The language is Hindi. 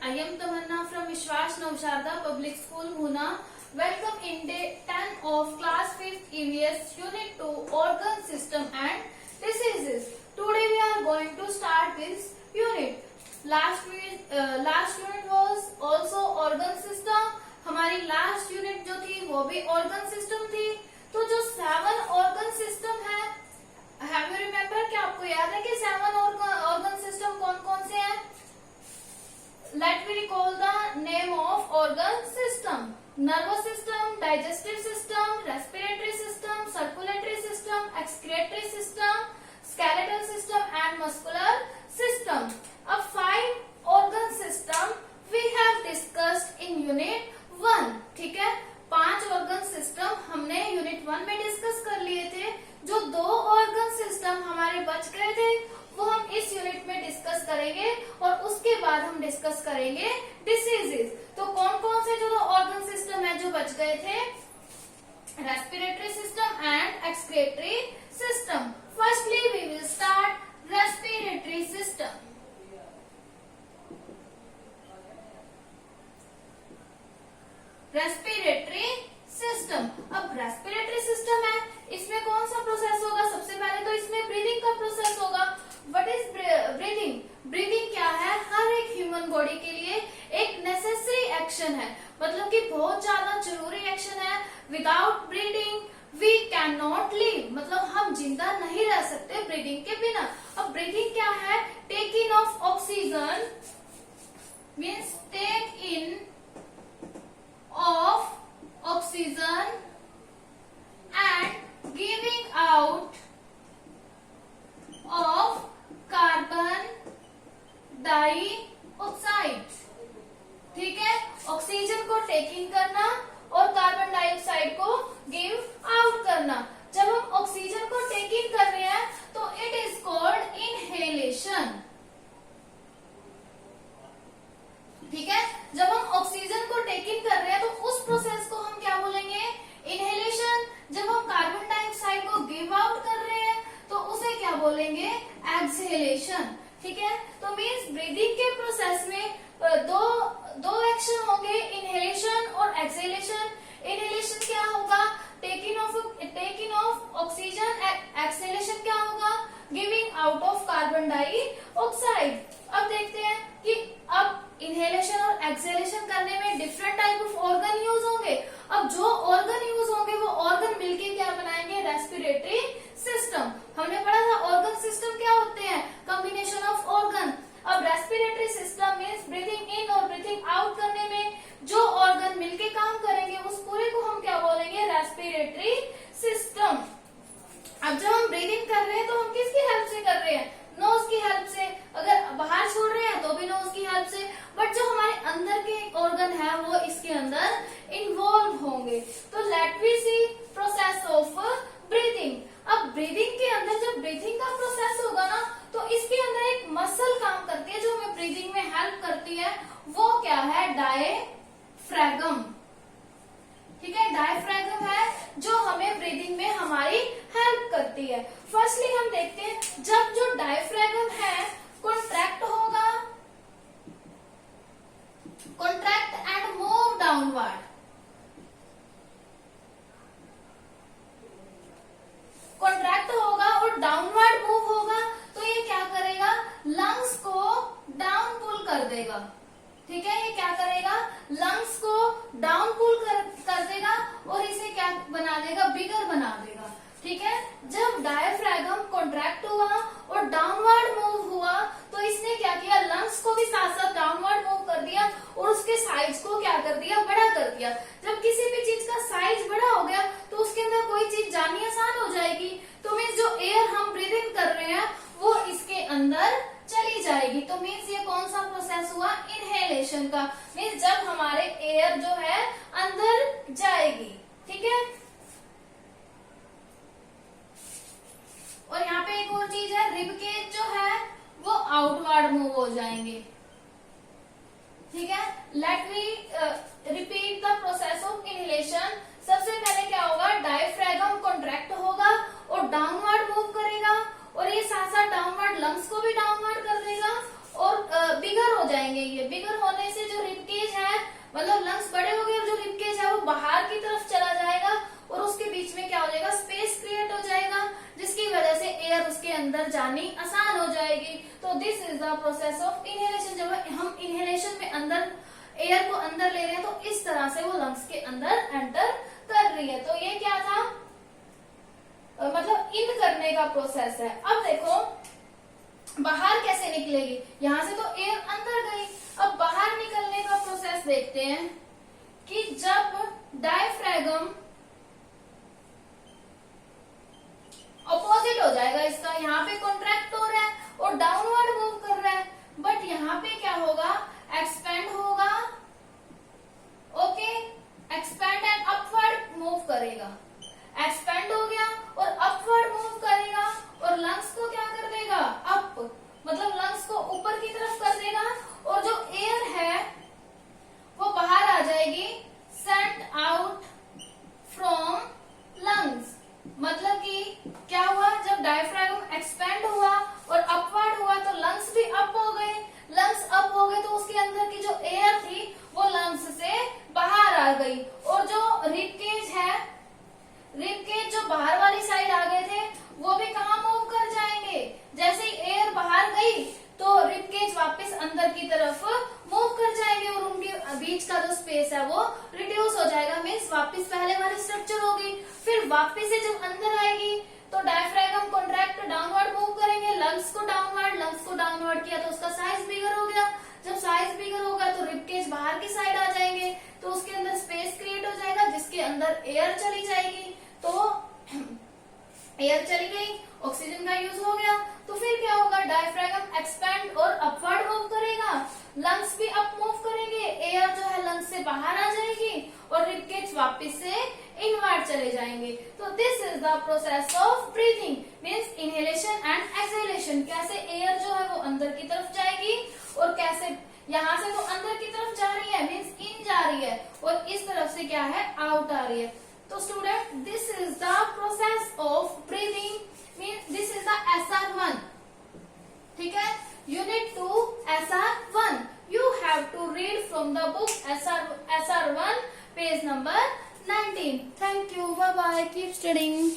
I am Tamanna from Vishwas Navsharda Public School, Bhuna. Welcome in day 10 of class 5th EVS Unit 2 Organ System and Diseases. Today we are going to start this unit. Last unit was also organ system. हमारी last unit जो थी वो भी organ system थी. तो जो 7 organ system है, have you remember क्या आपको याद है कि 7 organ system कौन कौन से हैं? Let me recall the name of organ system. Nervous system, digestive system, respiratory system, circulatory system, excretory system, skeletal system and muscular system. अब 5 organ system we have discussed in unit 1. ठीक है, 5 organ system हमने unit 1 में डिस्कस कर लिए थे. जो 2 organ system हमारे बच गए थे वो हम इस यूनिट में डिस्कस करेंगे और उसके बाद हम डिस्कस करेंगे डिसीजेस. तो कौन कौन से जो ऑर्गन सिस्टम है जो बच गए थे? Respiratory system and excretory system. Firstly we will start respiratory system. Respiratory system. अब रेस्पिरेटरी सिस्टम है, इसमें कौन सा प्रोसेस होगा? सबसे पहले तो इसमें ब्रीदिंग का प्रोसेस होगा. What is breathing? ब्रीदिंग क्या है? हर एक ह्यूमन बॉडी के लिए एक नेसेसरी एक्शन है, मतलब कि बहुत ज्यादा जरूरी एक्शन है. Without breathing we can not live, मतलब हम जिंदा नहीं रह सकते ब्रीदिंग के बिना. अब ब्रीदिंग क्या है? Taking of oxygen means take in of oxygen and giving out of carbon dioxide. ठीक है, ऑक्सीजन को टेक इन करना और कार्बन डाइऑक्साइड को गिव आउट करना. जब हम ऑक्सीजन को टेक इन कर रहे हैं तो इट इज कॉल्ड इनहेलेशन. ठीक है, जब हम ऑक्सीजन को टेक इन कर रहे हैं तो उस प्रोसेस को हम क्या बोलेंगे? इनहेलेशन. जब हम कार्बन डाइऑक्साइड को गिव आउट कर रहे हैं तो उसे क्या बोलेंगे? एक्सहेलेशन. ठीक है, तो मीन्स ब्रीदिंग के प्रोसेस में दो एक्शन होंगे, इनहेलेशन और एक्सहेलेशन. इनहेलेशन क्या होगा? Taking of oxygen. एक्सहेलेशन क्या होगा? Giving out of carbon dioxide. अब देखते हैं कि अब इनहेलेशन और एक्सहेलेशन करने में different type of organ use होंगे. अब जो ऑर्गन यूज होंगे वो ऑर्गन मिलके क्या बनाएंगे? Respiratory system. हमने पढ़ा था ऑर्गन सिस्टम क्या होते हैं? Combination of organ. अब respiratory system means breathing in और ब्रीथिंग आउट करने में जो ऑर्गन मिलके काम करेंगे उस पूरे को हम क्या बोलेंगे? Respiratory system. अब जब हम ब्रीदिंग कर रहे हैं तो हम किसकी हेल्प से कर रहे हैं? नोज की हेल्प से. अगर बाहर छोड़ रहे हैं तो भी नोज की हेल्प से. बट जो हमारे अंदर के ऑर्गन है वो इसके अंदर इन्वॉल्व होंगे. तो let we see process of breathing. अब ब्रीदिंग के अंदर जब ब्रीदिंग का प्रोसेस होगा ना तो इसके अंदर एक मसल काम करती है जो हमें ब्रीदिंग में हेल्प करती है. वो क्या है? डायफ्रैगम. ठीक है, डायफ्रैगम है जो हमें ब्रीदिंग में हमारी हेल्प करती है. फर्स्टली हम देखते हैं जब जो डायफ्रैगम है कॉन्ट्रैक्ट होगा, contract and move downward. Contract होगा और डाउनवर्ड मूव होगा तो ये क्या करेगा? लंग्स को डाउन पुल कर देगा. ठीक है, ये क्या करेगा? लंग्स को डाउन पुल कर देगा और इसे क्या बना देगा? बिगर बना देगा. ठीक है, जब डायफ्रैगम कॉन्ट्रैक्ट हुआ और डाउनवर्ड मूव हुआ तो इसने क्या किया? लंग्स को भी साथ साथ डाउनवर्ड मूव कर दिया और उसके साइज को क्या कर दिया? बड़ा कर दिया. जब किसी भी चीज का साइज बड़ा हो गया तो उसके अंदर कोई चीज जानी आसान हो जाएगी. तो मीन्स जो एयर हम ब्रीथ इन कर रहे हैं वो इसके अंदर चली जाएगी. तो मीन्स ये कौन सा प्रोसेस हुआ? इनहेलेशन का. मीन्स जब हमारे एयर जो है अंदर जाएगी. ठीक है, और यहाँ पे एक और चीज है, रिब केज जो है वो आउटवर्ड मूव हो जाएंगे. ठीक है, let me repeat the process of inhalation. सबसे पहले क्या होगा? डायफ्रैगम कॉन्ट्रैक्ट होगा और डाउनवर्ड मूव करेगा और ये साथ साथ डाउनवर्ड लंग्स को भी डाउनवर्ड कर देगा और बिगर हो जाएंगे ये। बिगर होने से जो रिबकेज है, मतलब लंग्स बड़े हो गए और जो रिबकेज है वो बाहर की तरफ चला जाएगा और उसके बीच में क्या हो जाएगा, स्पेस क्रिएट हो जाएगा, जिसकी वजह से एयर उसके अंदर जानी आसान हो जाएगी। तो this is the process of inhalation. जब हम इनहेलेशन में अंदर एयर को अंदर ले रहे हैं तो इस तरह से वो लंग्स के अंदर एंटर कर रही है। तो ये क्या था, मतलब इन करने का प्रोसेस है। अब देखो बाहर कैसे निकलेगी, यहां से तो एयर अंदर गई, अब बाहर निकलने का प्रोसेस देखते हैं कि जब डायफ्रैगम अपोजिट हो जाएगा इसका, यहाँ पे कॉन्ट्रैक्ट हो रहा है और डाउनवर्ड मूव कर रहा है, बट यहाँ पे क्या होगा, एक्सपेंड होगा, okay, expand and upward move करेगा। एक्सपेंड हो गया और अपवर्ड मूव करेगा और लंग्स को क्या कर देगा, अप, मतलब लंग्स को ऊपर की तरफ कर देगा और जो एयर है वो बाहर आ जाएगी, सेंट आउट फ्रॉम लंग्स। मतलब कि क्या हुआ, जब डायफ्रागम एक्सपेंड हुआ और अपवर्ड हुआ तो लंग्स भी अप हो गए। लंग्स अप हो गए तो उसके अंदर की जो एयर थी वो लंग्स से बाहर आ गई और जो रिबकेज है, रिबकेज जो बाहर वाली साइड आ गए थे वो भी कहाँ मूव कर जाएंगे। जैसे ही एयर बाहर गई तो रिबकेज वापस अंदर की तरफ मूव कर जाएंगे और उनके बीच का जो स्पेस है वो रिड्यूस हो जाएगा, मीन्स वापस पहले वाली स्ट्रक्चर होगी। फिर वापस से जब अंदर आएगी तो डायफ्रैगम कॉन्ट्रैक्ट डाउनवर्ड मूव करेंगे, लंग्स को डाउनवर्ड किया तो उसका साइज बिगर हो गया। जब साइज बिगर होगा तो रिबकेज बाहर की साइड आ जाएंगे तो उसके अंदर स्पेस क्रिएट हो जाएगा जिसके अंदर एयर चली जाएगी। तो एयर चली गई, ऑक्सीजन का यूज हो गया, तो फिर क्या होगा, डायफ्रैगम एक्सपेंड और अपवर्ड मूव करेगा, लंग्स भी अप मूव करेंगे, एयर जो है लंग्स से बाहर आ जाएगी और रिबकेज वापस से इनवर्ड चले जाएंगे। तो this is the process of breathing, means inhalation and exhalation. कैसे एयर जो है वो अंदर की तरफ जाएगी और कैसे यहाँ से तो अंदर की तरफ जा रही है, मीन्स इन जा रही है, और इस तरफ से क्या है, आउट आ रही है। तो student this is the process of breathing, means this is the SR1, ठीक है। Unit 2 SR1, you have to read from the book SR1 page number 19. Thank you, bye bye, keep studying.